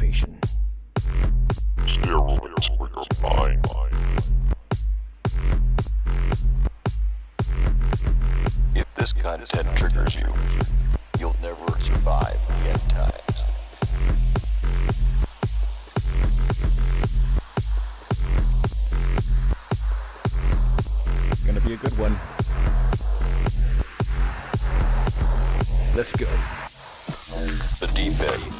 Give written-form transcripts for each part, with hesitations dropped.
motivation. Steroids for your mind. If this content triggers you, you'll never survive the end times. Gonna be a good one. Let's go. The deep end.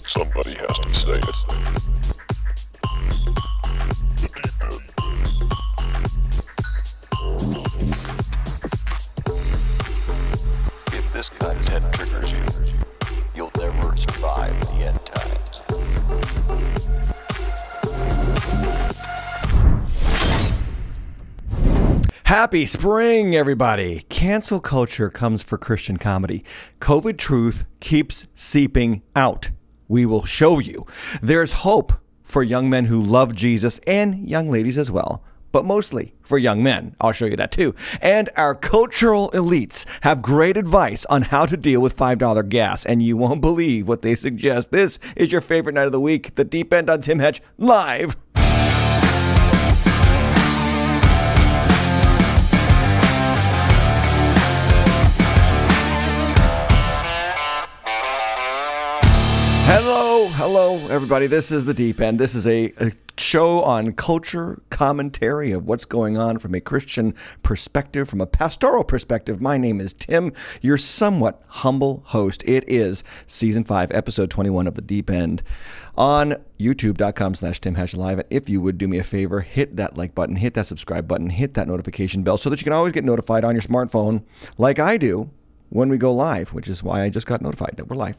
Somebody has to say it. The deep end. If this content triggers you, you'll never survive the end times. Happy spring, everybody. Cancel culture comes for Christian comedy. COVID truth keeps seeping out. We will show you. There's hope for young men who love Jesus and young ladies as well, but mostly for young men. I'll show you that too. And our cultural elites have great advice on how to deal with $5 gas, and you won't believe what they suggest. This is your favorite night of the week, The Deep End on Tim Hedge, live. Hello, everybody. This is The Deep End. This is a show on culture, commentary of what's going on from a Christian perspective, from a pastoral perspective. My name is Tim, your somewhat humble host. It is Season 5, Episode 21 of The Deep End on youtube.com/TimHashLive. And if you would do me a favor, hit that like button, hit that subscribe button, hit that notification bell so that you can always get notified on your smartphone like I do when we go live, which is why I just got notified that we're live.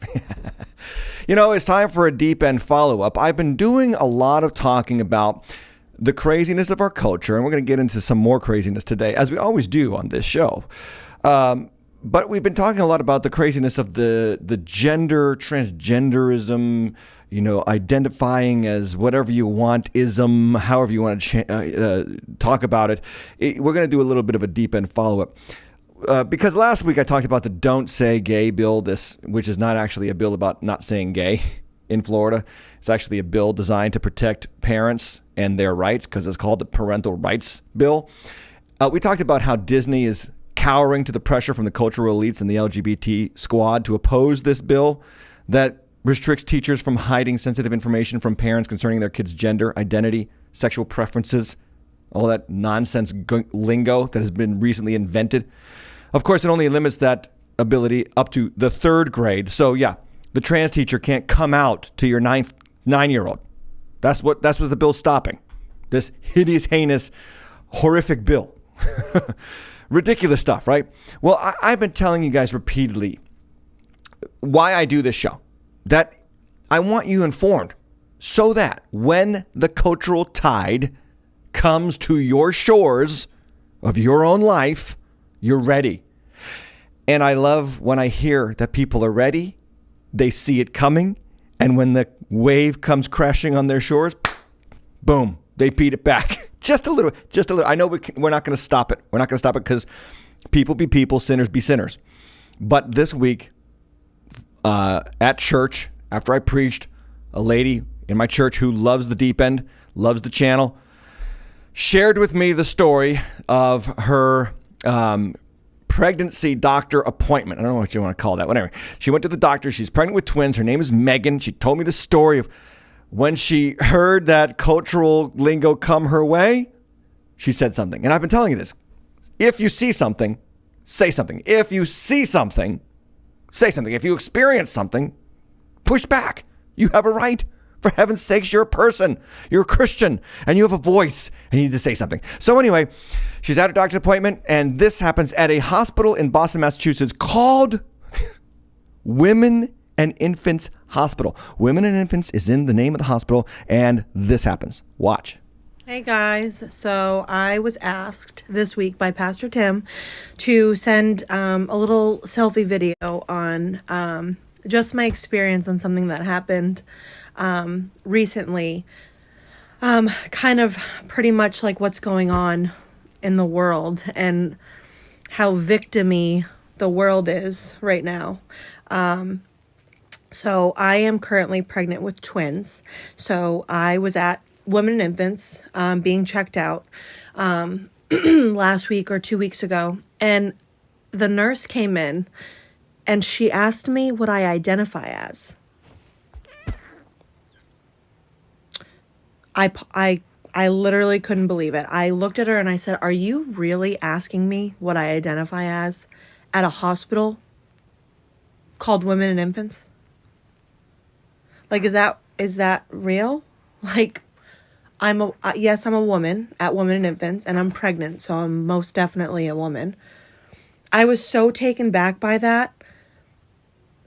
You know, it's time for a deep end follow-up. I've been doing a lot of talking about the craziness of our culture, and we're going to get into some more craziness today, as we always do on this show. But we've been talking a lot about the craziness of the gender, transgenderism, you know, identifying as whatever you want, ism, however you want to talk about it. We're going to do a little bit of a deep end follow-up. Because last week I talked about the Don't Say Gay bill, which is not actually a bill about not saying gay in Florida. It's actually a bill designed to protect parents and their rights because it's called the Parental Rights Bill. We talked about how Disney is cowering to the pressure from the cultural elites and the LGBT squad to oppose this bill that restricts teachers from hiding sensitive information from parents concerning their kids' gender, identity, sexual preferences, all that nonsense lingo that has been recently invented. Of course, it only limits that ability up to the 3rd grade. So yeah, the trans teacher can't come out to your 9-year-old. That's what the bill's stopping. This hideous, heinous, horrific bill. Ridiculous stuff, right? Well, I've been telling you guys repeatedly why I do this show. That I want you informed so that when the cultural tide comes to your shores of your own life, you're ready. And I love when I hear that people are ready, they see it coming, and when the wave comes crashing on their shores, boom, they beat it back. Just a little. I know we're not going to stop it. We're not going to stop it because people be people, sinners be sinners. But this week at church, after I preached, a lady in my church who loves the Deep End, loves the channel, shared with me the story of her pregnancy doctor appointment. I don't know what you want to call that. Whatever. She went to the doctor. She's pregnant with twins. Her name is Megan. She told me the story of when she heard that cultural lingo come her way, she said something. And I've been telling you this. If you see something, say something. If you see something, say something. If you experience something, push back. You have a right. For heaven's sakes, you're a person. You're a Christian. And you have a voice. And you need to say something. So anyway, she's at a doctor's appointment. And this happens at a hospital in Boston, Massachusetts called Women and Infants Hospital. Women and Infants is in the name of the hospital. And this happens. Watch. Hey guys, so I was asked this week by Pastor Tim to send a little selfie video on just my experience on something that happened recently, kind of pretty much like what's going on in the world. And how victim-y the world is right now. So I am currently pregnant with twins. So I was at Women and Infants being checked out last week or 2 weeks ago. And the nurse came in and she asked me what I identify as. I literally couldn't believe it. I looked at her and I said, "Are you really asking me what I identify as at a hospital called Women and Infants? Like, is that real? Like, yes, I'm a woman at Women and Infants, and I'm pregnant, so I'm most definitely a woman." I was so taken back by that.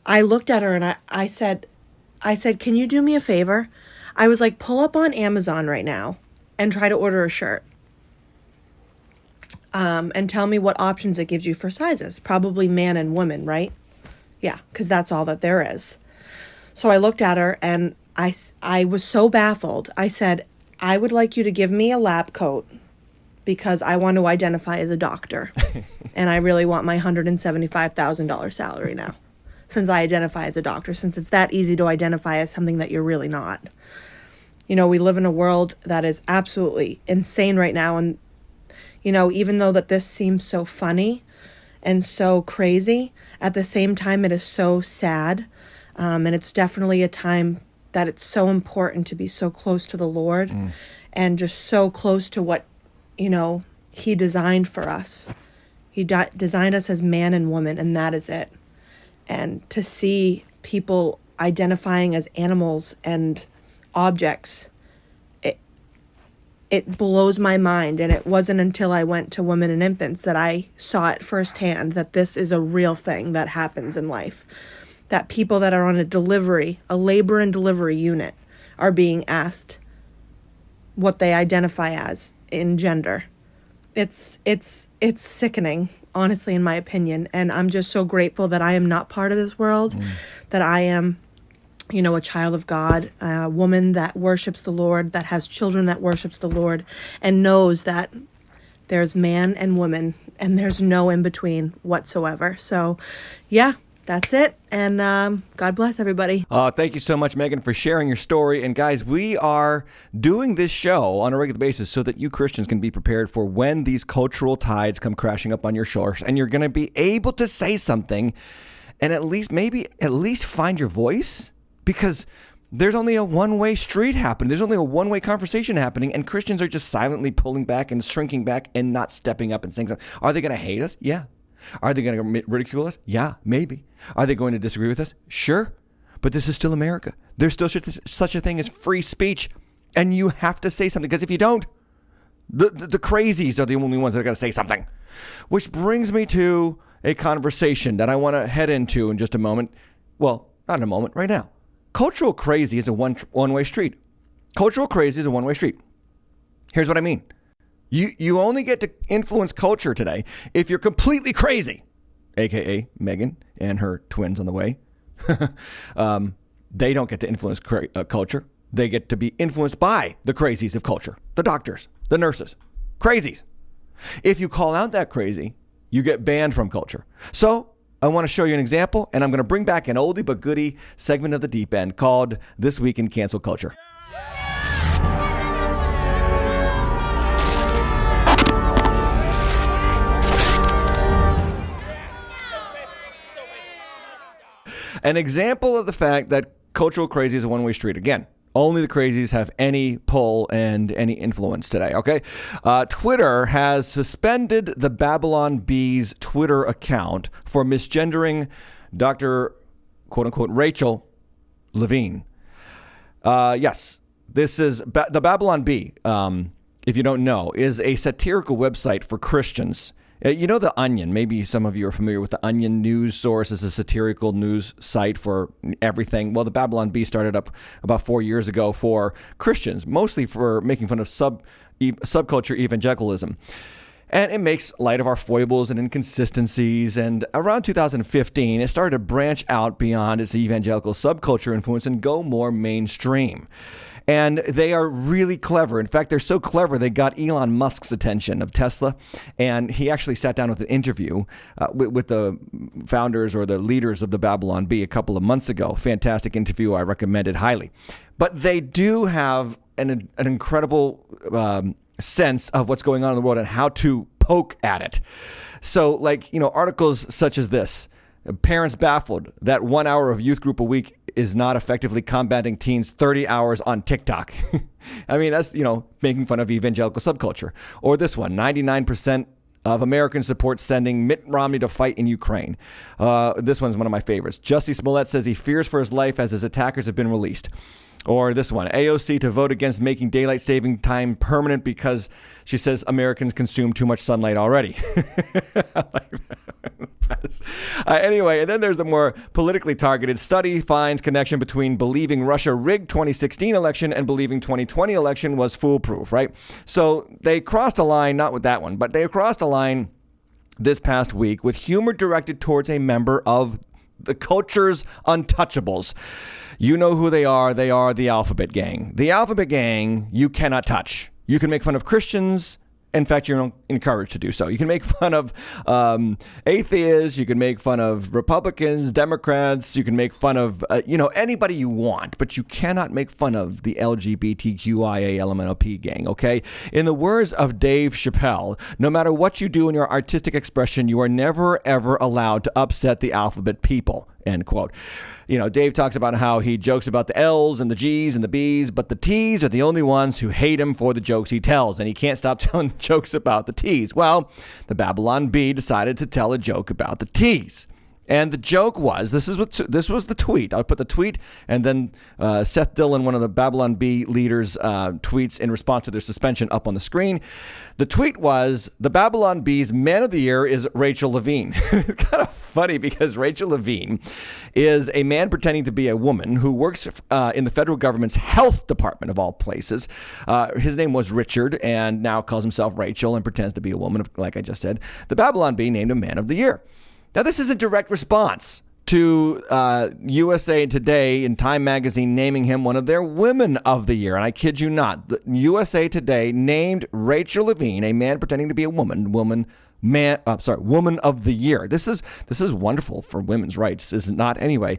I looked at her and I said, "Can you do me a favor?" I was like, "Pull up on Amazon right now and try to order a shirt. And tell me what options it gives you for sizes. Probably man and woman, right? Yeah, because that's all that there is." So I looked at her and I was so baffled. I said, "I would like you to give me a lab coat because I want to identify as a doctor. And I really want my $175,000 salary now, since I identify as a doctor, since it's that easy to identify as something that you're really not." You know, we live in a world that is absolutely insane right now. And, you know, even though that this seems so funny and so crazy, at the same time, it is so sad. And it's definitely a time that it's so important to be so close to the Lord and just so close to what, you know, he designed for us. He designed us as man and woman, and that is it. And to see people identifying as animals and objects, it blows my mind. And it wasn't until I went to Women and Infants that I saw it firsthand, that this is a real thing that happens in life. That people that are on a labor and delivery unit, are being asked what they identify as in gender. It's sickening, honestly, in my opinion. And I'm just so grateful that I am not part of this world, that I am, you know, a child of God, a woman that worships the Lord, that has children that worships the Lord, and knows that there's man and woman and there's no in between whatsoever. So yeah, that's it. And God bless everybody. Thank you so much, Megan, for sharing your story. And guys, we are doing this show on a regular basis so that you Christians can be prepared for when these cultural tides come crashing up on your shores, and you're going to be able to say something and at least find your voice, because there's only a one-way street happening. There's only a one-way conversation happening, and Christians are just silently pulling back and shrinking back and not stepping up and saying something. Are they going to hate us? Yeah. Are they going to ridicule us? Yeah, maybe. Are they going to disagree with us? Sure. But this is still America. There's still such a thing as free speech, and you have to say something, because if you don't, the crazies are the only ones that are going to say something. Which brings me to a conversation that I want to head into in just a moment. Well, not in a moment, right now. Cultural crazy is a one-way street. Cultural crazy is a one-way street. Here's what I mean. You only get to influence culture today if you're completely crazy, aka Megan and her twins on the way. They don't get to influence culture. They get to be influenced by the crazies of culture, the doctors, the nurses, crazies. If you call out that crazy, you get banned from culture. So I want to show you an example, and I'm going to bring back an oldie but goodie segment of the Deep End called This Week in Cancel Culture. An example of the fact that cultural crazy is a one-way street. Again, only the crazies have any pull and any influence today, okay? Twitter has suspended the Babylon Bee's Twitter account for misgendering Dr. quote-unquote Rachel Levine. Yes, this is the Babylon Bee, if you don't know, is a satirical website for Christians. You know The Onion. Maybe some of you are familiar with The Onion news source. It's a satirical news site for everything. Well, the Babylon Bee started up about 4 years ago for Christians, mostly for making fun of subculture evangelicalism. And it makes light of our foibles and inconsistencies. And around 2015, it started to branch out beyond its evangelical subculture influence and go more mainstream. And they are really clever. In fact, they're so clever, they got Elon Musk's attention of Tesla. And he actually sat down with an interview with the founders or the leaders of the Babylon Bee a couple of months ago. Fantastic interview. I recommend it highly. But they do have an incredible sense of what's going on in the world and how to poke at it. So, like, articles such as this: parents baffled that 1 hour of youth group a week is not effectively combating teens' 30 hours on TikTok. I mean, that's, making fun of evangelical subculture. Or this one: 99% of Americans support sending Mitt Romney to fight in Ukraine. This one's one of my favorites. Jussie Smollett says he fears for his life as his attackers have been released. Or this one: AOC to vote against making daylight saving time permanent because she says Americans consume too much sunlight already. Anyway, and then there's the more politically targeted study finds connection between believing Russia rigged 2016 election and believing 2020 election was foolproof, right? So they crossed a line, not with that one, but they crossed a line this past week with humor directed towards a member of the culture's untouchables. You know who they are. They are the Alphabet Gang. The Alphabet Gang, you cannot touch. You can make fun of Christians. In fact, you're encouraged to do so. You can make fun of atheists. You can make fun of Republicans, Democrats. You can make fun of, anybody you want. But you cannot make fun of the LGBTQIA gang, okay? In the words of Dave Chappelle, no matter what you do in your artistic expression, you are never, ever allowed to upset the alphabet people, end quote. Dave talks about how he jokes about the L's and the G's and the B's, but the T's are the only ones who hate him for the jokes he tells, and he can't stop telling jokes about the T's. Well, the Babylon Bee decided to tell a joke about the T's. And the joke was, this was the tweet. I'll put the tweet and then Seth Dillon, one of the Babylon Bee leaders, tweets in response to their suspension up on the screen. The tweet was, the Babylon Bee's Man of the Year is Rachel Levine. It's kind of funny because Rachel Levine is a man pretending to be a woman who works in the federal government's health department of all places. His name was Richard and now calls himself Rachel and pretends to be a woman, like I just said. The Babylon Bee named him Man of the Year. Now, this is a direct response to USA Today and Time Magazine naming him one of their Women of the Year. And I kid you not, the USA Today named Rachel Levine, a man pretending to be a woman of the Year. This is wonderful for women's rights, is it not? Anyway,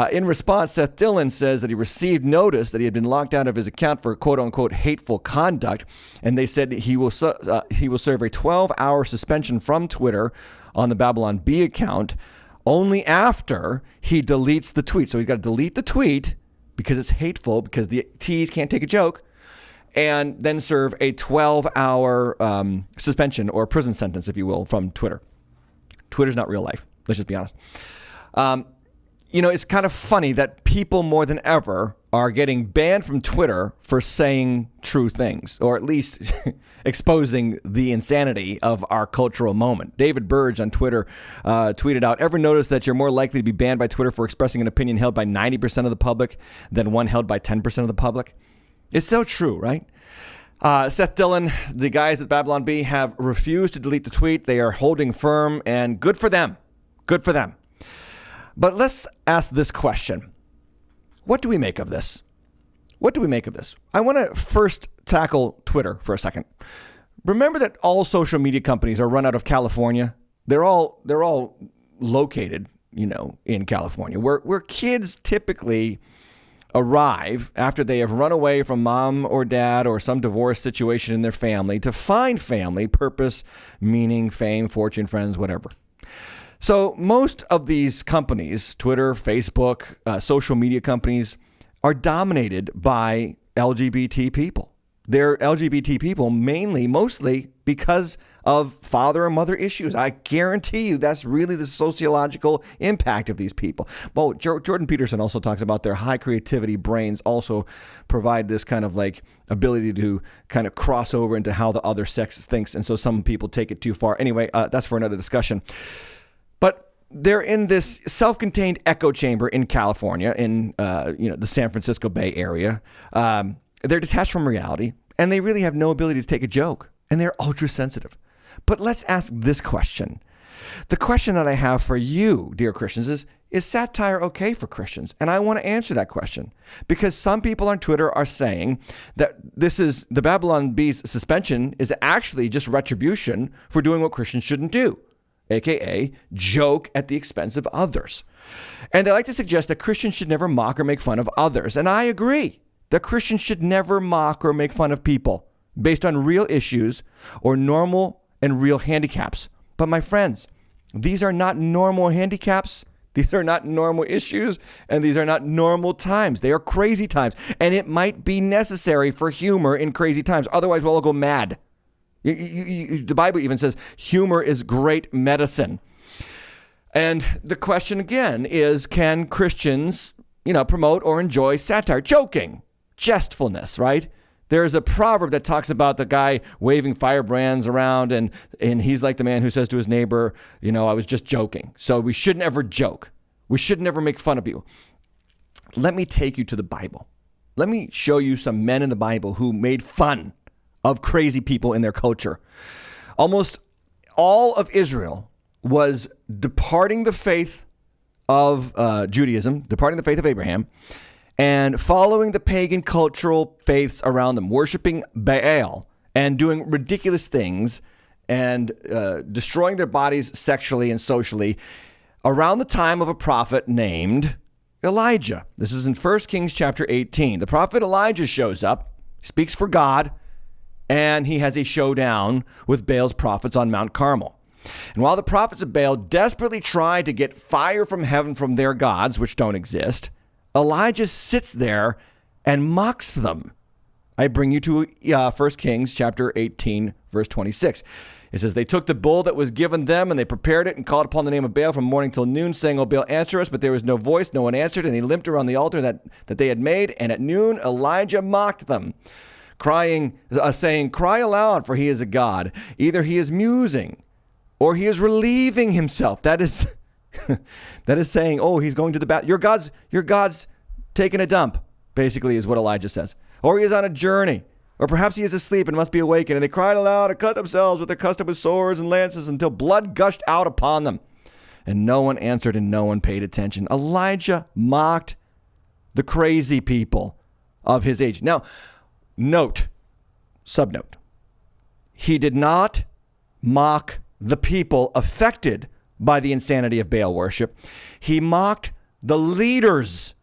in response, Seth Dillon says that he received notice that he had been locked out of his account for quote unquote hateful conduct, and they said he will serve a 12-hour suspension from Twitter on the Babylon Bee account only after he deletes the tweet. So he's got to delete the tweet because it's hateful, because the T's can't take a joke, and then serve a 12-hour suspension or prison sentence, if you will, from Twitter. Twitter's not real life. Let's just be honest. It's kind of funny that people more than ever are getting banned from Twitter for saying true things, or at least exposing the insanity of our cultural moment. David Burge on Twitter tweeted out, ever notice that you're more likely to be banned by Twitter for expressing an opinion held by 90% of the public than one held by 10% of the public? It's so true, right? Seth Dillon, the guys at Babylon Bee have refused to delete the tweet. They are holding firm, and good for them. Good for them. But let's ask this question. What do we make of this? What do we make of this? I want to first tackle Twitter for a second. Remember that all social media companies are run out of California. They're all located, in California, where kids typically arrive after they have run away from mom or dad or some divorce situation in their family to find family, purpose, meaning, fame, fortune, friends, whatever. So most of these companies, Twitter, Facebook, social media companies, are dominated by LGBT people. They're LGBT people mostly because of father and mother issues. I guarantee you that's really the sociological impact of these people. Well, Jordan Peterson also talks about their high creativity brains also provide this kind of like ability to kind of cross over into how the other sex thinks. And so some people take it too far. Anyway, that's for another discussion. But they're in this self-contained echo chamber in California, in the San Francisco Bay Area. They're detached from reality, and they really have no ability to take a joke, and they're ultra sensitive. But let's ask this question. The question that I have for you, dear Christians, is satire okay for Christians? And I want to answer that question because some people on Twitter are saying that this is the Babylon Bee's suspension is actually just retribution for doing what Christians shouldn't do, aka joke at the expense of others. And they like to suggest that Christians should never mock or make fun of others. And I agree that Christians should never mock or make fun of people based on real issues or normal and real handicaps. But my friends, these are not normal handicaps. These are not normal issues, and these are not normal times. They are crazy times, and it might be necessary for humor in crazy times. Otherwise, we'll all go mad. The Bible even says humor is great medicine. And the question again is, can Christians, promote or enjoy satire, joking, jestfulness, right? There's a proverb that talks about the guy waving firebrands around, and he's like the man who says to his neighbor, I was just joking. So we shouldn't ever joke. We should never make fun of you. Let me take you to the Bible. Let me show you some men in the Bible who made fun of crazy people in their culture. Almost all of Israel was departing the faith of Judaism, departing the faith of Abraham, and following the pagan cultural faiths around them, worshiping Baal and doing ridiculous things and destroying their bodies sexually and socially around the time of a prophet named Elijah. This is in 1 Kings chapter 18. The prophet Elijah shows up, speaks for God, and he has a showdown with Baal's prophets on Mount Carmel. And while the prophets of Baal desperately try to get fire from heaven from their gods, which don't exist, Elijah sits there and mocks them. I bring you to 1 Kings chapter 18, verse 26. It says, they took the bull that was given them, and they prepared it and called upon the name of Baal from morning till noon, saying, O Baal, answer us. But there was no voice, no one answered, and they limped around the altar that they had made. And at noon, Elijah mocked them, saying, cry aloud, for he is a god. Either he is musing, or he is relieving himself. That is saying, oh, he's going to the bath. Your God's taking a dump, basically, is what Elijah says. Or he is on a journey. Or perhaps he is asleep and must be awakened. And they cried aloud and cut themselves with their custom with swords and lances until blood gushed out upon them. And no one answered and no one paid attention. Elijah mocked the crazy people of his age. Now, subnote, he did not mock the people affected by the insanity of Baal worship. He mocked the leaders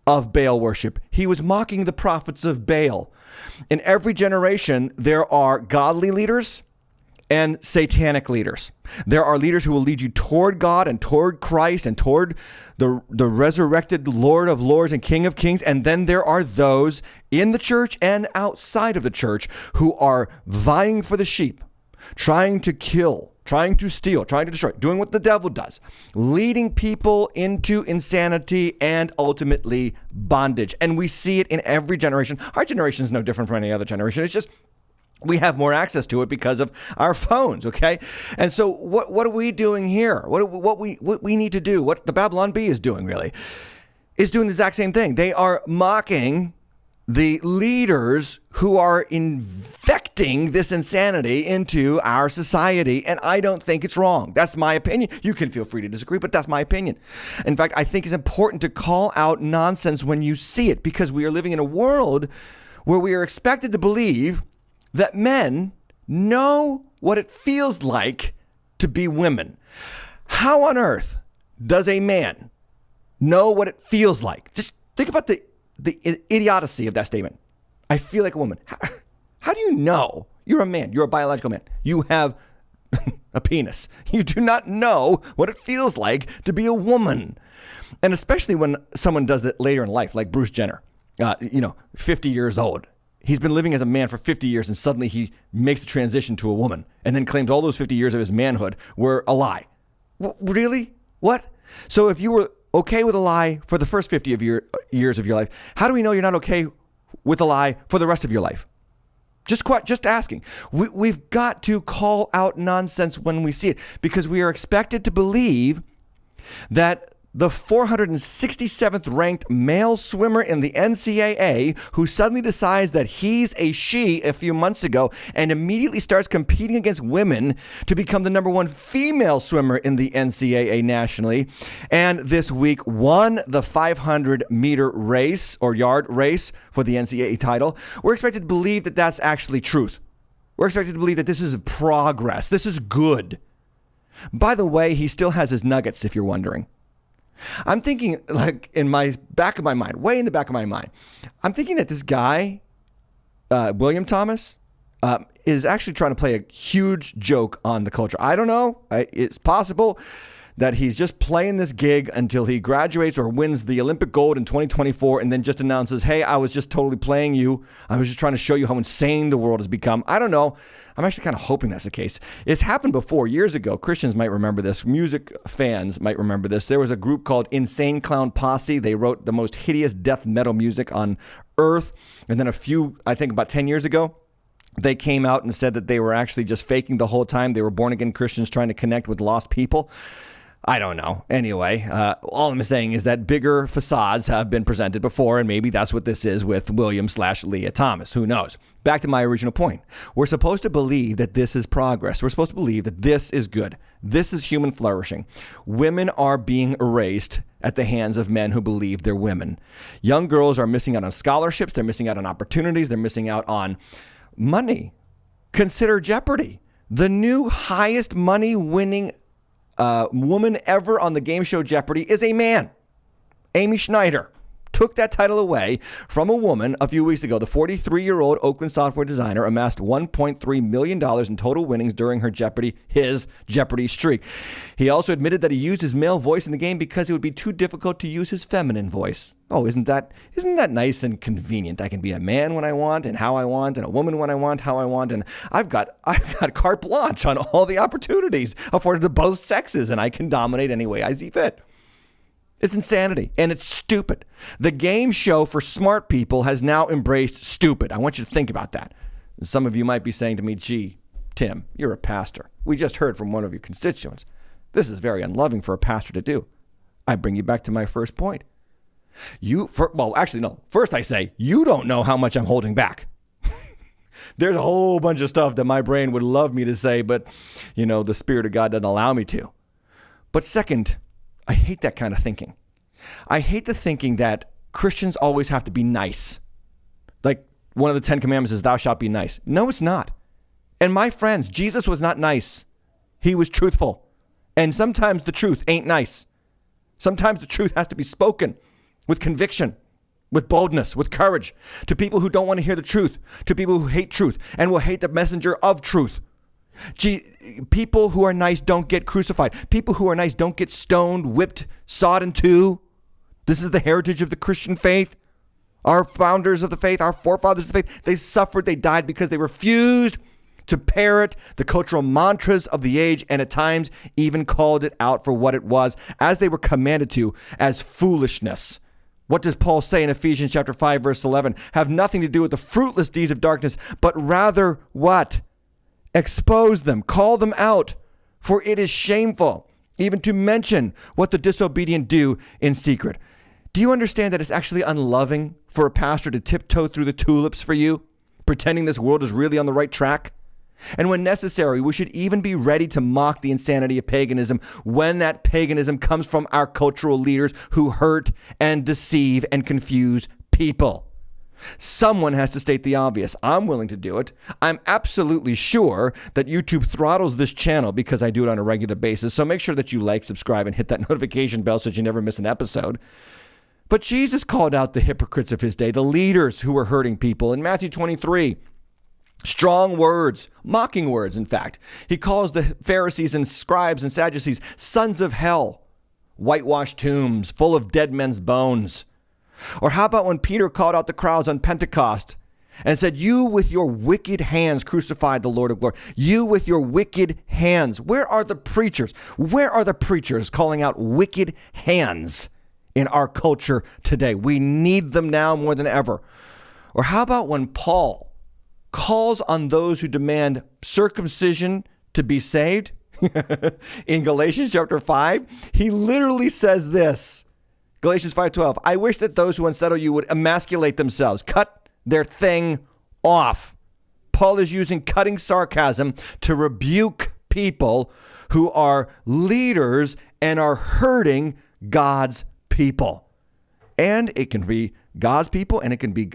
of Baal worship. He was mocking the prophets of Baal. In every generation, there are godly leaders and satanic leaders. There are leaders who will lead you toward God and toward Christ and toward the resurrected Lord of Lords and King of Kings. And then there are those in the church and outside of the church who are vying for the sheep, trying to kill, trying to steal, trying to destroy, doing what the devil does, leading people into insanity and ultimately bondage. And we see it in every generation. Our generation is no different from any other generation. It's just we have more access to it because of our phones, okay? And so what are we doing here? What we need to do, what the Babylon Bee is doing really, is doing the exact same thing. They are mocking the leaders who are infecting this insanity into our society, and I don't think it's wrong. That's my opinion. You can feel free to disagree, but that's my opinion. In fact, I think it's important to call out nonsense when you see it, because we are living in a world where we are expected to believe that men know what it feels like to be women. How on earth does a man know what it feels like? Just think about the idiocy of that statement. I feel like a woman. How do you know? You're a man. You're a biological man. You have a penis. You do not know what it feels like to be a woman. And especially when someone does it later in life, like Bruce Jenner, 50 years old. He's been living as a man for 50 years, and suddenly he makes the transition to a woman and then claims all those 50 years of his manhood were a lie. Really? What? So if you were okay with a lie for the first 50 of your years of your life, how do we know you're not okay with a lie for the rest of your life? Just asking. We've got to call out nonsense when we see it, because we are expected to believe that the 467th ranked male swimmer in the NCAA who suddenly decides that he's a she a few months ago and immediately starts competing against women to become the number one female swimmer in the NCAA nationally. And this week won the 500 meter race or yard race for the NCAA title. We're expected to believe that that's actually truth. We're expected to believe that this is progress. This is good. By the way, he still has his nuggets, if you're wondering. I'm thinking, like, in my back of my mind, way in the back of my mind, I'm thinking that this guy, William Thomas, is actually trying to play a huge joke on the culture. I don't know. It's possible that he's just playing this gig until he graduates or wins the Olympic gold in 2024 and then just announces, hey, I was just totally playing you. I was just trying to show you how insane the world has become. I don't know. I'm actually kind of hoping that's the case. It's happened before years ago. Christians might remember this. Music fans might remember this. There was a group called Insane Clown Posse. They wrote the most hideous death metal music on earth. And then I think about 10 years ago, they came out and said that they were actually just faking the whole time. They were born-again Christians trying to connect with lost people. I don't know. Anyway, all I'm saying is that bigger facades have been presented before, and maybe that's what this is with William/Leah Thomas. Who knows? Back to my original point. We're supposed to believe that this is progress. We're supposed to believe that this is good. This is human flourishing. Women are being erased at the hands of men who believe they're women. Young girls are missing out on scholarships. They're missing out on opportunities. They're missing out on money. Consider Jeopardy. The new highest money winning woman ever on the game show Jeopardy is a man. Amy Schneider took that title away from a woman a few weeks ago. The 43-year-old Oakland software designer amassed $1.3 million in total winnings during his Jeopardy streak. He also admitted that he used his male voice in the game because it would be too difficult to use his feminine voice. Oh, isn't that nice and convenient? I can be a man when I want and how I want, and a woman when I want, how I want, and I've got carte blanche on all the opportunities afforded to both sexes, and I can dominate any way I see fit. It's insanity, and it's stupid. The game show for smart people has now embraced stupid. I want you to think about that. Some of you might be saying to me, gee, Tim, you're a pastor. We just heard from one of your constituents. This is very unloving for a pastor to do. I bring you back to my first point. First I say, you don't know how much I'm holding back. There's a whole bunch of stuff that my brain would love me to say, but, the Spirit of God doesn't allow me to. But second, I hate that kind of thinking. I hate the thinking that Christians always have to be nice. Like one of the 10 commandments is thou shalt be nice. No, it's not. And my friends, Jesus was not nice. He was truthful. And sometimes the truth ain't nice. Sometimes the truth has to be spoken with conviction, with boldness, with courage, to people who don't want to hear the truth, to people who hate truth and will hate the messenger of truth. People who are nice don't get crucified. People who are nice don't get stoned, whipped, sawed in two. This is the heritage of the Christian faith. Our founders of the faith, our forefathers of the faith, they suffered, they died because they refused to parrot the cultural mantras of the age, and at times even called it out for what it was, as they were commanded to, as foolishness. What does Paul say in Ephesians chapter 5, verse 11? Have nothing to do with the fruitless deeds of darkness, but rather what? Expose them, call them out, for it is shameful even to mention what the disobedient do in secret. Do you understand that it's actually unloving for a pastor to tiptoe through the tulips for you, pretending this world is really on the right track? And when necessary, we should even be ready to mock the insanity of paganism when that paganism comes from our cultural leaders who hurt and deceive and confuse people. Someone has to state the obvious. I'm willing to do it. I'm absolutely sure that YouTube throttles this channel because I do it on a regular basis. So make sure that you like, subscribe, and hit that notification bell so that you never miss an episode. But Jesus called out the hypocrites of his day, the leaders who were hurting people. In Matthew 23, strong words, mocking words, in fact. He calls the Pharisees and scribes and Sadducees sons of hell, whitewashed tombs full of dead men's bones. Or how about when Peter called out the crowds on Pentecost and said, you with your wicked hands crucified the Lord of glory. You with your wicked hands. Where are the preachers? Where are the preachers calling out wicked hands in our culture today? We need them now more than ever. Or how about when Paul calls on those who demand circumcision to be saved? In Galatians chapter 5, he literally says this. Galatians 5:12, I wish that those who unsettle you would emasculate themselves, cut their thing off. Paul is using cutting sarcasm to rebuke people who are leaders and are hurting God's people. And it can be God's people, and it can be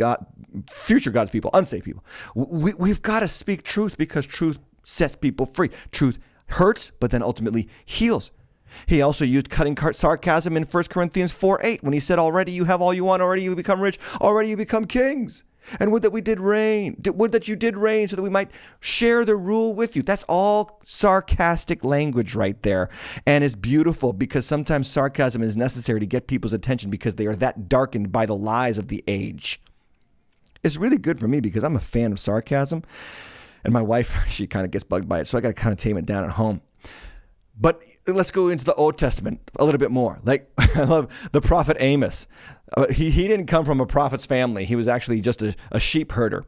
future God's people, unsaved people. We've got to speak truth because truth sets people free. Truth hurts, but then ultimately heals. He also used cutting sarcasm in 1 Corinthians 4:8 when he said, already you have all you want, already you become rich, already you become kings. And would that we did reign, would that you did reign so that we might share the rule with you. That's all sarcastic language right there. And it's beautiful because sometimes sarcasm is necessary to get people's attention because they are that darkened by the lies of the age. It's really good for me because I'm a fan of sarcasm. And my wife, she kind of gets bugged by it. So I got to kind of tame it down at home. But let's go into the Old Testament a little bit more. Like, I love the prophet Amos. He didn't come from a prophet's family. He was actually just a sheep herder.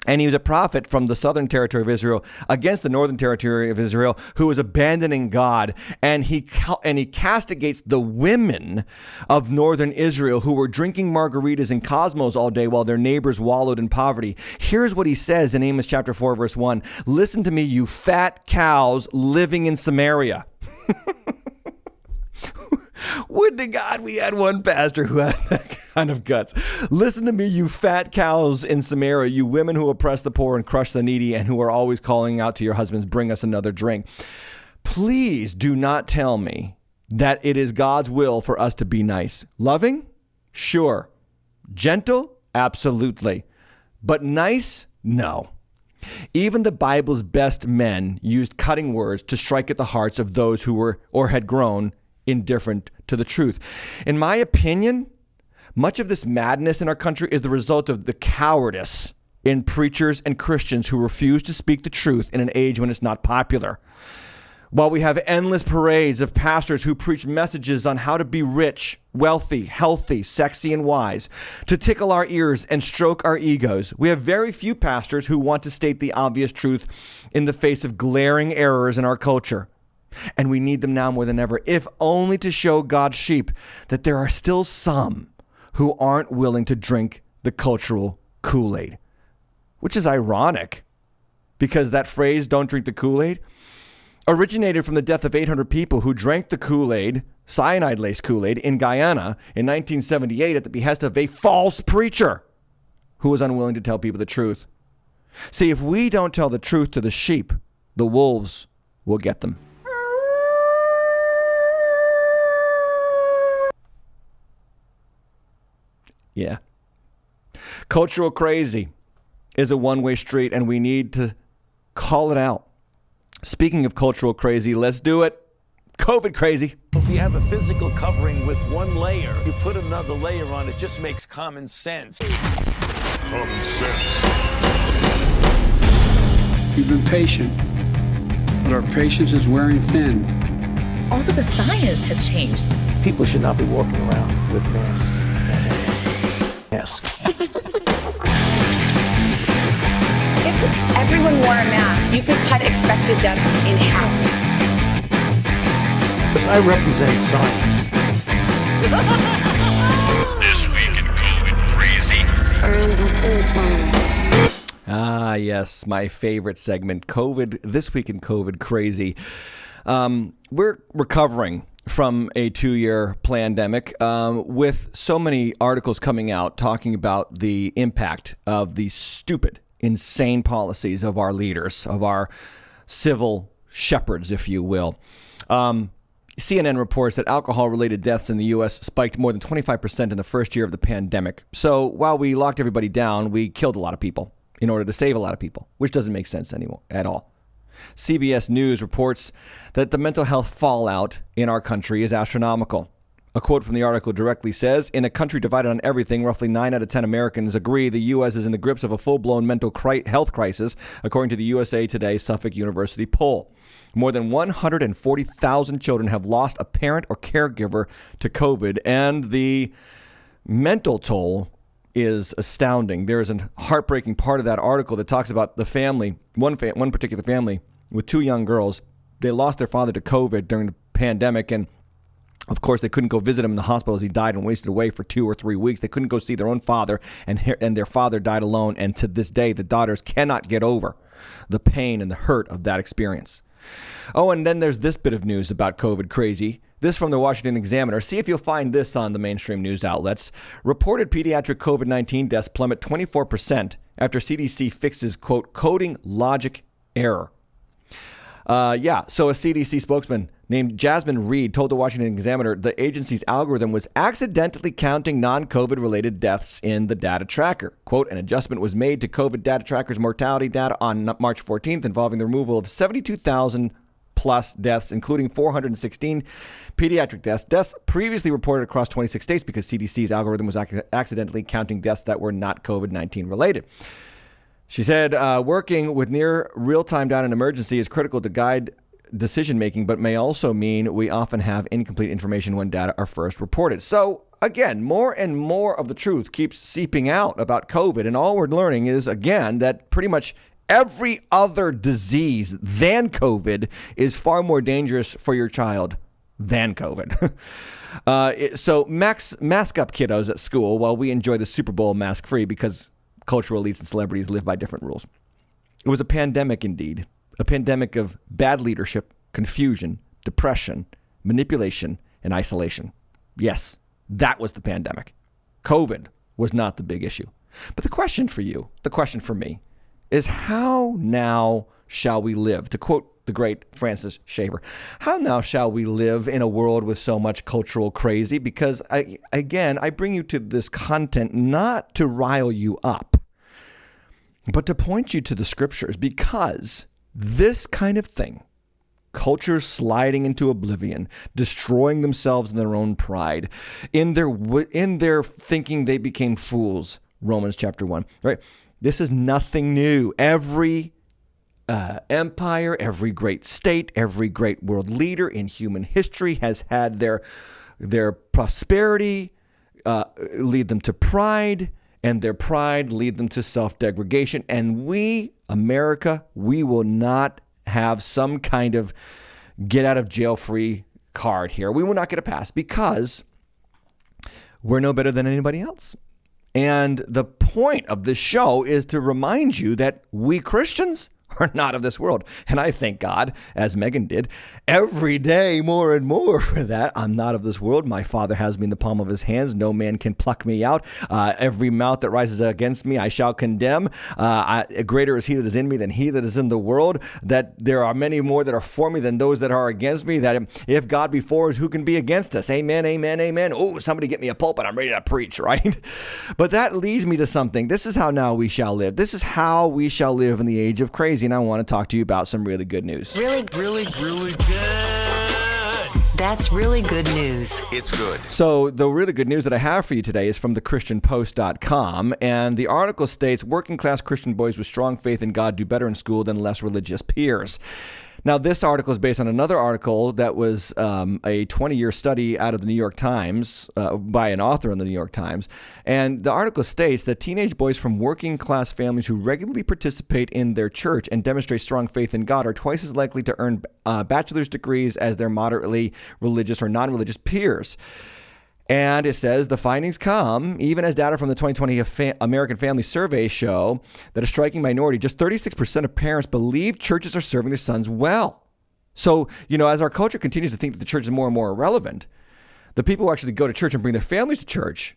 And he was a prophet from the southern territory of Israel against the northern territory of Israel who was abandoning God. And he castigates the women of northern Israel who were drinking margaritas and Cosmos all day while their neighbors wallowed in poverty. Here's what he says in Amos chapter 4, verse 1. Listen to me, you fat cows living in Samaria. Would to God we had one pastor who had that kind of guts. Listen to me, you fat cows in Samaria, you women who oppress the poor and crush the needy and who are always calling out to your husbands, bring us another drink. Please do not tell me that it is God's will for us to be nice. Loving? Sure. Gentle? Absolutely. But nice? No. Even the Bible's best men used cutting words to strike at the hearts of those who were or had grown indifferent to the truth. In my opinion, much of this madness in our country is the result of the cowardice in preachers and Christians who refuse to speak the truth in an age when it's not popular. While we have endless parades of pastors who preach messages on how to be rich, wealthy, healthy, sexy, and wise, to tickle our ears and stroke our egos, we have very few pastors who want to state the obvious truth in the face of glaring errors in our culture. And we need them now more than ever, if only to show God's sheep that there are still some who aren't willing to drink the cultural Kool-Aid. Which is ironic, because that phrase, don't drink the Kool-Aid, originated from the death of 800 people who drank the Kool-Aid, cyanide-laced Kool-Aid, in Guyana in 1978 at the behest of a false preacher who was unwilling to tell people the truth. See, if we don't tell the truth to the sheep, the wolves will get them. Yeah. Cultural crazy is a one-way street, and we need to call it out. Speaking of cultural crazy, let's do it. COVID crazy. If you have a physical covering with one layer, you put another layer on, it just makes common sense. Common sense. You've been patient, but our patience is wearing thin. Also, the science has changed. People should not be walking around with masks. Mask. If everyone wore a mask, you could cut expected deaths in half. Because I represent science. This week in COVID crazy. Ah, yes, my favorite segment, COVID, This Week in COVID Crazy. We're recovering from a 2-year pandemic with so many articles coming out talking about the impact of the stupid, insane policies of our leaders, of our civil shepherds, if you will. CNN reports that alcohol-related deaths in the U.S. spiked more than 25% in the first year of the pandemic. So while we locked everybody down, we killed a lot of people in order to save a lot of people, which doesn't make sense anymore at all. CBS News reports that the mental health fallout in our country is astronomical. A quote from the article directly says, in a country divided on everything, roughly 9 out of 10 Americans agree the U.S. is in the grips of a full-blown mental health crisis, according to the USA Today Suffolk University poll. More than 140,000 children have lost a parent or caregiver to COVID, and the mental toll is astounding. There is a heartbreaking part of that article that talks about the family, one particular family with 2 young girls they lost their father to COVID during the pandemic, and of course, they couldn't go visit him in the hospital as he died and wasted away for 2 or 3 weeks. They couldn't go see their own father, and their father died alone. And to this day, the daughters cannot get over the pain and the hurt of that experience. Oh, and then there's this bit of news about COVID crazy. This from the Washington Examiner. See if you'll find this on the mainstream news outlets. Reported pediatric COVID-19 deaths plummet 24% after CDC fixes, quote, coding logic error. So a CDC spokesman named Jasmine Reed told the Washington Examiner the agency's algorithm was accidentally counting non-COVID-related deaths in the data tracker. Quote, an adjustment was made to COVID data tracker's mortality data on March 14th involving the removal of 72,000 plus deaths, including 416 pediatric deaths previously reported across 26 states because CDC's algorithm was accidentally counting deaths that were not COVID-19 related. She said, working with near real-time data in emergency is critical to guide decision-making, but may also mean we often have incomplete information when data are first reported. So, again, more and more of the truth keeps seeping out about COVID, and all we're learning is, again, that pretty much every other disease than COVID is far more dangerous for your child than COVID. So mask up, kiddos, at school while we enjoy the Super Bowl mask-free because cultural elites and celebrities live by different rules. It was a pandemic indeed, a pandemic of bad leadership, confusion, depression, manipulation, and isolation. Yes, that was the pandemic. COVID was not the big issue. But the question for you, the question for me, is how now shall we live? To quote the great Francis Schaeffer, how now shall we live in a world with so much cultural crazy? Because, I bring you to this content not to rile you up, but to point you to the scriptures, because this kind of thing, culture sliding into oblivion, destroying themselves in their own pride, in their thinking they became fools, Romans chapter 1, right? This is nothing new. Every empire, every great state, every great world leader in human history has had their prosperity lead them to pride, and their pride lead them to self-degradation. And we, America, we will not have some kind of get-out-of-jail-free card here. We will not get a pass because we're no better than anybody else. And the point of this show is to remind you that we Christians are not of this world. And I thank God, as Megan did, every day more and more for that. I'm not of this world. My Father has me in the palm of his hands. No man can pluck me out. Every mouth that rises against me, I shall condemn. Greater is he that is in me than he that is in the world. That there are many more that are for me than those that are against me. That if God be for us, who can be against us? Amen, amen, amen. Oh, somebody get me a pulpit. I'm ready to preach, right? But that leads me to something. This is how now we shall live. This is how we shall live in the age of crazy. And I want to talk to you about some really good news. Really good. That's really good news. It's good. So the really good news that I have for you today is from thechristianpost.com, and the article states, working class Christian boys with strong faith in God do better in school than less religious peers. Now, this article is based on another article that was a 20-year study out of the New York Times by an author in the New York Times. And the article states that teenage boys from working class families who regularly participate in their church and demonstrate strong faith in God are twice as likely to earn bachelor's degrees as their moderately religious or non-religious peers. And it says the findings come even as data from the 2020 American Family Survey show that a striking minority, just 36% of parents, believe churches are serving their sons well. So, as our culture continues to think that the church is more and more irrelevant, the people who actually go to church and bring their families to church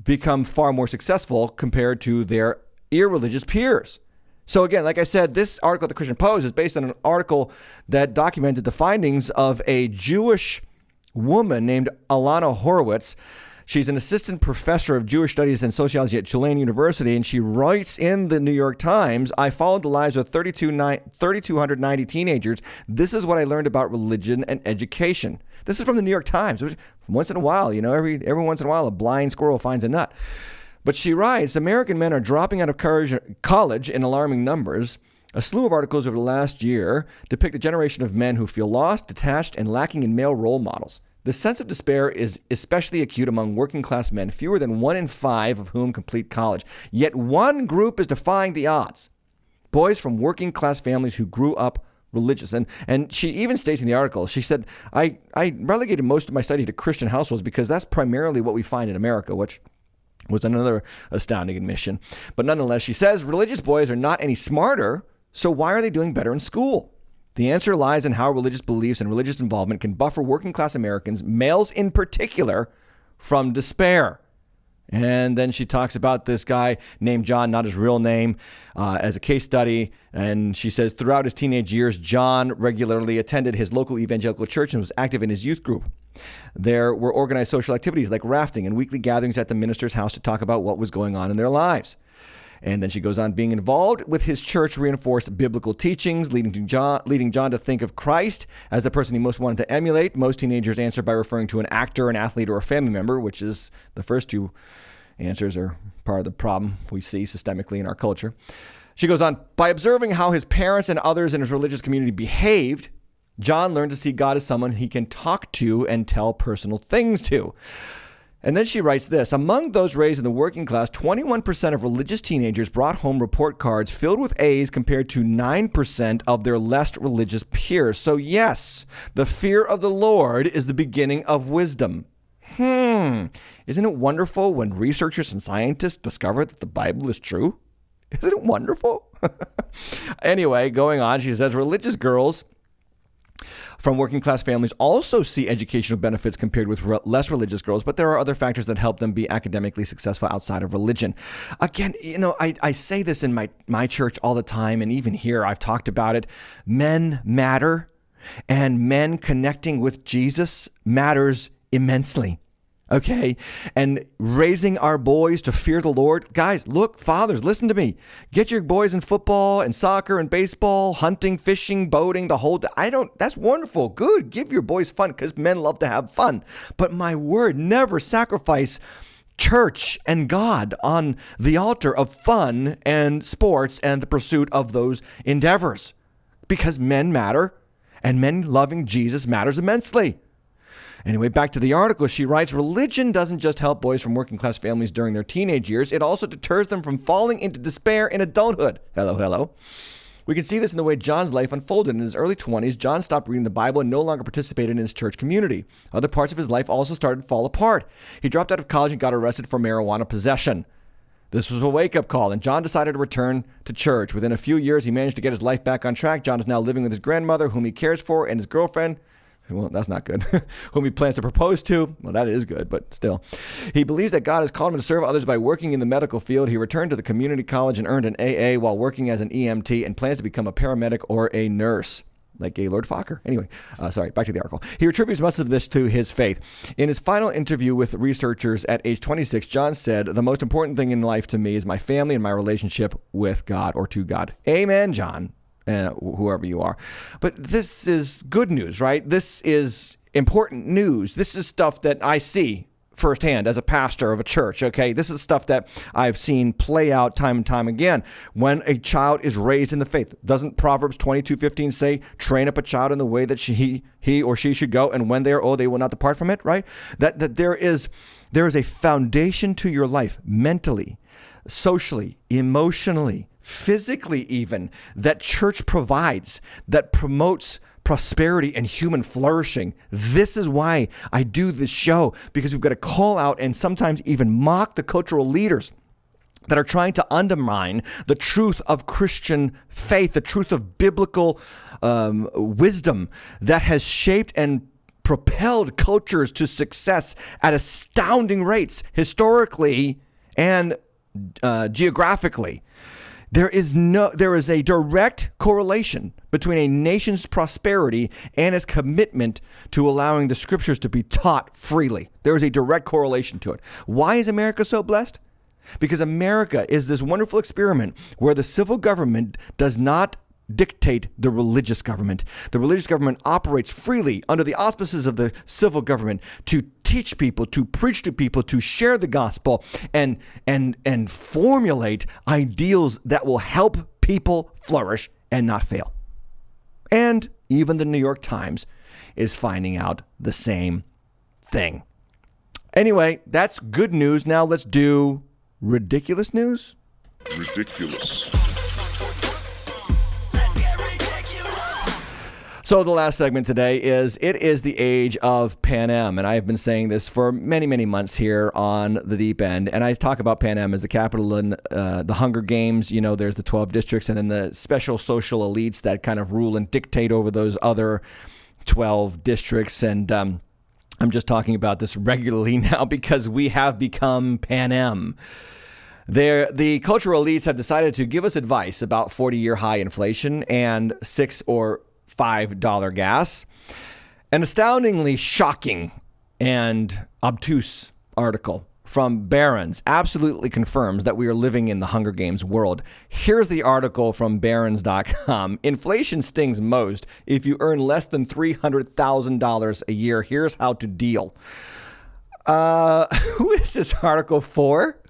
become far more successful compared to their irreligious peers. So again, like I said, this article at the Christian Post is based on an article that documented the findings of a Jewish woman named Alana Horowitz. She's an assistant professor of Jewish studies and sociology at Tulane University, and she writes in the New York Times, I followed the lives of 3,290 teenagers. This is what I learned about religion and education. This is from the New York Times. Once in a while, every once in a while, a blind squirrel finds a nut. But she writes, American men are dropping out of college in alarming numbers. A slew of articles over the last year depict a generation of men who feel lost, detached, and lacking in male role models. The sense of despair is especially acute among working class men, fewer than 1 in 5 of whom complete college. Yet one group is defying the odds. Boys from working class families who grew up religious. And she even states in the article, she said, I relegated most of my study to Christian households because that's primarily what we find in America, which was another astounding admission. But nonetheless, she says, religious boys are not any smarter, so why are they doing better in school? The answer lies in how religious beliefs and religious involvement can buffer working class Americans, males in particular, from despair. And then she talks about this guy named John, not his real name, as a case study. And she says, throughout his teenage years, John regularly attended his local evangelical church and was active in his youth group. There were organized social activities like rafting and weekly gatherings at the minister's house to talk about what was going on in their lives. And then she goes on, being involved with his church reinforced biblical teachings, leading John to think of Christ as the person he most wanted to emulate. Most teenagers answer by referring to an actor, an athlete, or a family member, which is the first two answers are part of the problem we see systemically in our culture. She goes on, by observing how his parents and others in his religious community behaved, John learned to see God as someone he can talk to and tell personal things to. And then she writes this, among those raised in the working class, 21% of religious teenagers brought home report cards filled with A's compared to 9% of their less religious peers. So yes, the fear of the Lord is the beginning of wisdom. Isn't it wonderful when researchers and scientists discover that the Bible is true? Isn't it wonderful? Anyway, going on, she says religious girls from working class families also see educational benefits compared with less religious girls, but there are other factors that help them be academically successful outside of religion. Again, I say this in my church all the time, and even here I've talked about it. Men matter, and men connecting with Jesus matters immensely. Okay, and raising our boys to fear the Lord. Guys, look, fathers, listen to me. Get your boys in football and soccer and baseball, hunting, fishing, boating, that's wonderful. Good. Give your boys fun because men love to have fun. But my word, never sacrifice church and God on the altar of fun and sports and the pursuit of those endeavors, because men matter and men loving Jesus matters immensely. Anyway, back to the article, she writes, religion doesn't just help boys from working class families during their teenage years. It also deters them from falling into despair in adulthood. Hello. We can see this in the way John's life unfolded. In his early 20s, John stopped reading the Bible and no longer participated in his church community. Other parts of his life also started to fall apart. He dropped out of college and got arrested for marijuana possession. This was a wake-up call, and John decided to return to church. Within a few years, he managed to get his life back on track. John is now living with his grandmother, whom he cares for, and his girlfriend, well, that's not good, whom he plans to propose to. Well, that is good, but still. He believes that God has called him to serve others by working in the medical field. He returned to the community college and earned an AA while working as an EMT and plans to become a paramedic or a nurse, like Gaylord Fokker. Anyway, back to the article. He attributes much of this to his faith. In his final interview with researchers at age 26, John said, the most important thing in life to me is my family and my relationship with God or to God. Amen, John. And whoever you are. But this is good news, right? This is important news. This is stuff that I see firsthand as a pastor of a church, okay? This is stuff that I've seen play out time and time again. When a child is raised in the faith, doesn't Proverbs 22:15 say, train up a child in the way that he or she should go, and when they are old, they will not depart from it, right? That there is a foundation to your life, mentally, socially, emotionally, physically even, that church provides, that promotes prosperity and human flourishing. This is why I do this show, because we've got to call out and sometimes even mock the cultural leaders that are trying to undermine the truth of Christian faith, the truth of biblical wisdom that has shaped and propelled cultures to success at astounding rates, historically and geographically. There is a direct correlation between a nation's prosperity and its commitment to allowing the scriptures to be taught freely. There is a direct correlation to it. Why is America so blessed? Because America is this wonderful experiment where the civil government does not dictate the religious government. The religious government operates freely under the auspices of the civil government to teach people, to preach to people, to share the gospel, and formulate ideals that will help people flourish and not fail. And even the New York Times is finding out the same thing. Anyway, that's good news. Now let's do ridiculous news. Ridiculous. So the last segment today is, it is the age of Pan Am. And I have been saying this for many, many months here on the Deep End. And I talk about Pan Am as the capital in the Hunger Games. You know, there's the 12 districts and then the special social elites that kind of rule and dictate over those other 12 districts. And I'm just talking about this regularly now because we have become Pan Am. The cultural elites have decided to give us advice about 40-year high inflation and $6 or $5 gas. An astoundingly shocking and obtuse article from Barron's absolutely confirms that we are living in the Hunger Games world. Here's the article from Barron's.com. Inflation stings most if you earn less than $300,000 a year. Here's how to deal. Who is this article for?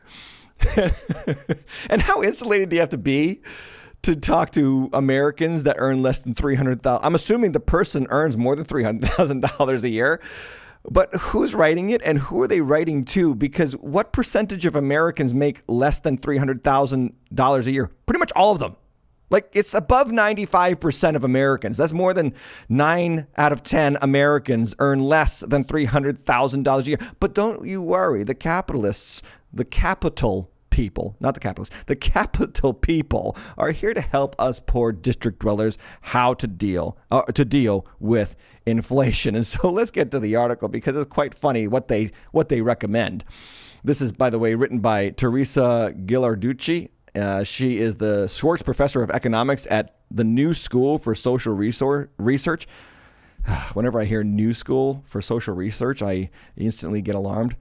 And how insulated do you have to be to talk to Americans that earn less than $300,000? I'm assuming the person earns more than $300,000 a year. But who's writing it and who are they writing to? Because what percentage of Americans make less than $300,000 a year? Pretty much all of them. Like, it's above 95% of Americans. That's more than 9 out of 10 Americans earn less than $300,000 a year. But don't you worry. The capitalists, the capital people, not the capitalists, the capital people are here to help us poor district dwellers how to deal with inflation. And so let's get to the article because it's quite funny what they recommend. This is, by the way, written by Teresa Ghilarducci. She is the Schwartz Professor of Economics at the New School for Social Research. Whenever I hear New School for Social Research, I instantly get alarmed.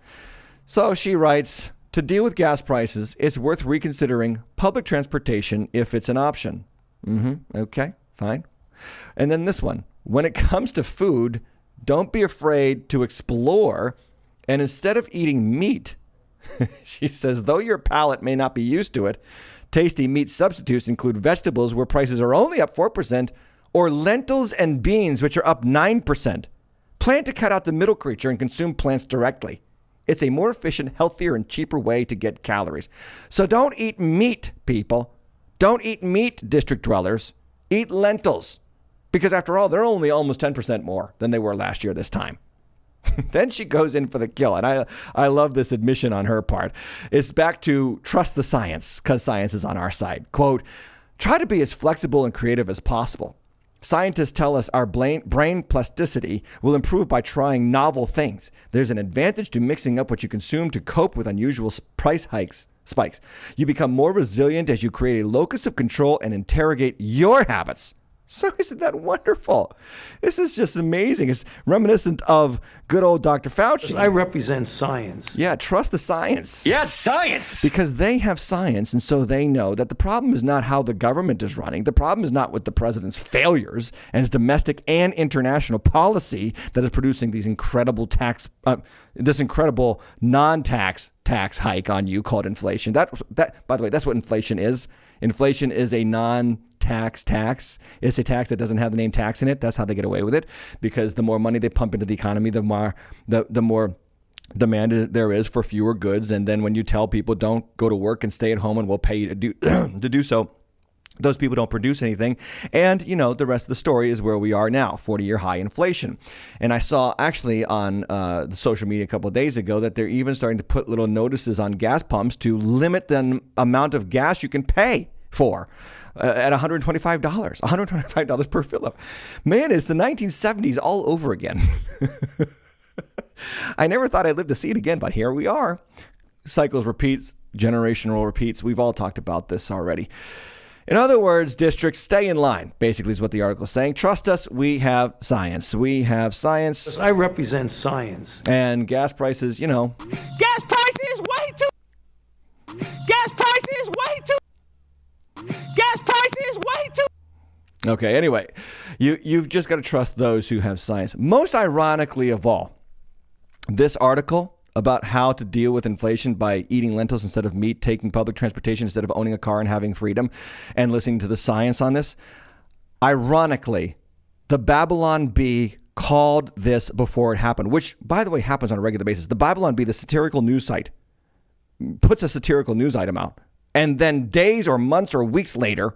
So she writes, to deal with gas prices, it's worth reconsidering public transportation if it's an option. Okay, fine. And then this one. When it comes to food, don't be afraid to explore. And instead of eating meat, she says, though your palate may not be used to it, tasty meat substitutes include vegetables where prices are only up 4%, or lentils and beans, which are up 9%. Plan to cut out the middle creature and consume plants directly. It's a more efficient, healthier, and cheaper way to get calories. So don't eat meat, people. Don't eat meat, district dwellers. Eat lentils. Because after all, they're only almost 10% more than they were last year this time. Then she goes in for the kill. And I love this admission on her part. It's back to trust the science, because science is on our side. Quote, try to be as flexible and creative as possible. Scientists tell us our brain plasticity will improve by trying novel things. There's an advantage to mixing up what you consume to cope with unusual price spikes. You become more resilient as you create a locus of control and interrogate your habits. So isn't that wonderful? This is just amazing. It's reminiscent of good old Dr. Fauci. I represent science. Yeah, trust the science. Yes, science! Because they have science, and so they know that the problem is not how the government is running. The problem is not with the president's failures and his domestic and international policy that is producing these incredible this incredible non-tax hike on you called inflation. That, by the way, that's what inflation is. Inflation is a non-tax tax. It's a tax that doesn't have the name tax in it. That's how they get away with it, because the more money they pump into the economy, the more demand there is for fewer goods. And then when you tell people don't go to work and stay at home and we'll pay you to do so, those people don't produce anything. And, you know, the rest of the story is where we are now, 40-year high inflation. And I saw actually on the social media a couple of days ago that they're even starting to put little notices on gas pumps to limit the amount of gas you can pay for at $125 per fill-up. Man, it's the 1970s all over again. I never thought I'd live to see it again, but here we are. Cycles repeats, generational repeats. We've all talked about this already. In other words, districts, stay in line, basically is what the article is saying. Trust us, we have science. We have science. I represent science. And gas prices, you know. Gas prices way too. Gas prices way too. Gas prices way too. Okay, anyway, you've just got to trust those who have science. Most ironically of all, this article about how to deal with inflation by eating lentils instead of meat, taking public transportation instead of owning a car and having freedom, and listening to the science on this. Ironically, the Babylon Bee called this before it happened, which, by the way, happens on a regular basis. The Babylon Bee, the satirical news site, puts a satirical news item out. And then days or months or weeks later,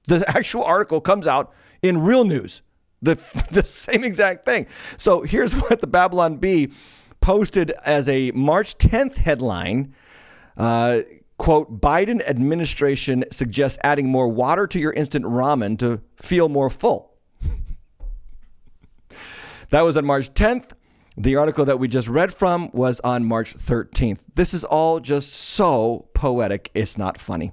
the actual article comes out in real news The same exact thing. So here's what the Babylon Bee posted as a March 10th headline. Quote, Biden administration suggests adding more water to your instant ramen to feel more full. That was on March 10th. The article that we just read from was on March 13th. This is all just so poetic, it's not funny.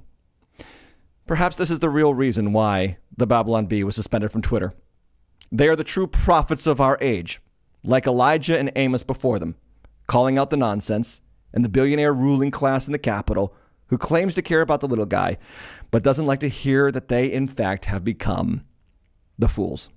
Perhaps this is the real reason why the Babylon Bee was suspended from Twitter. They are the true prophets of our age, like Elijah and Amos before them, calling out the nonsense, and the billionaire ruling class in the Capitol who claims to care about the little guy, but doesn't like to hear that they, in fact, have become the fools.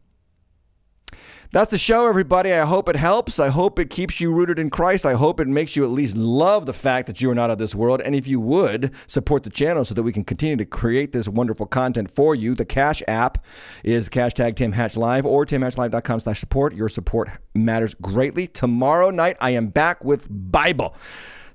That's the show, everybody. I hope it helps. I hope it keeps you rooted in Christ. I hope it makes you at least love the fact that you are not of this world. And if you would, support the channel so that we can continue to create this wonderful content for you. The Cash app is #TimHatchLive or TimHatchLive.com/support. Your support matters greatly. Tomorrow night, I am back with Bible.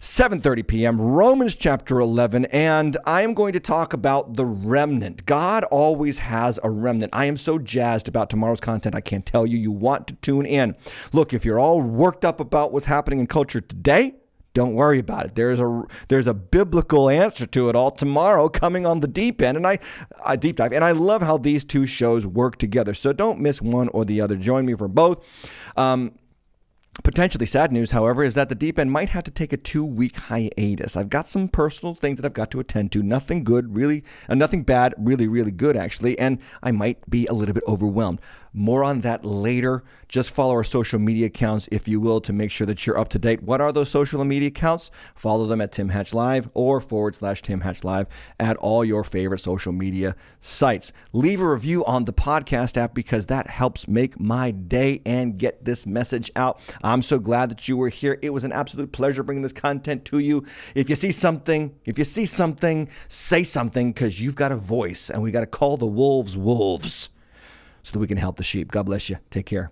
7:30 p.m., Romans chapter 11, and I am going to talk about the remnant. God always has a remnant. I am so jazzed about tomorrow's content, I can't tell you. You want to tune in. Look, if you're all worked up about what's happening in culture today, don't worry about it. There's a biblical answer to it all tomorrow coming on the deep end, and I deep dive. And I love how these two shows work together. So don't miss one or the other. Join me for both. Potentially sad news, however, is that the deep end might have to take a 2-week hiatus. I've got some personal things that I've got to attend to. Nothing good, really, nothing bad, really, really good, actually. And I might be a little bit overwhelmed. More on that later. Just follow our social media accounts, if you will, to make sure that you're up to date. What are those social media accounts? Follow them at Tim Hatch Live or /Tim Hatch Live at all your favorite social media sites. Leave a review on the podcast app because that helps make my day and get this message out. I'm so glad that you were here. It was an absolute pleasure bringing this content to you. If you see something, say something, because you've got a voice and we got to call the wolves wolves so that we can help the sheep. God bless you. Take care.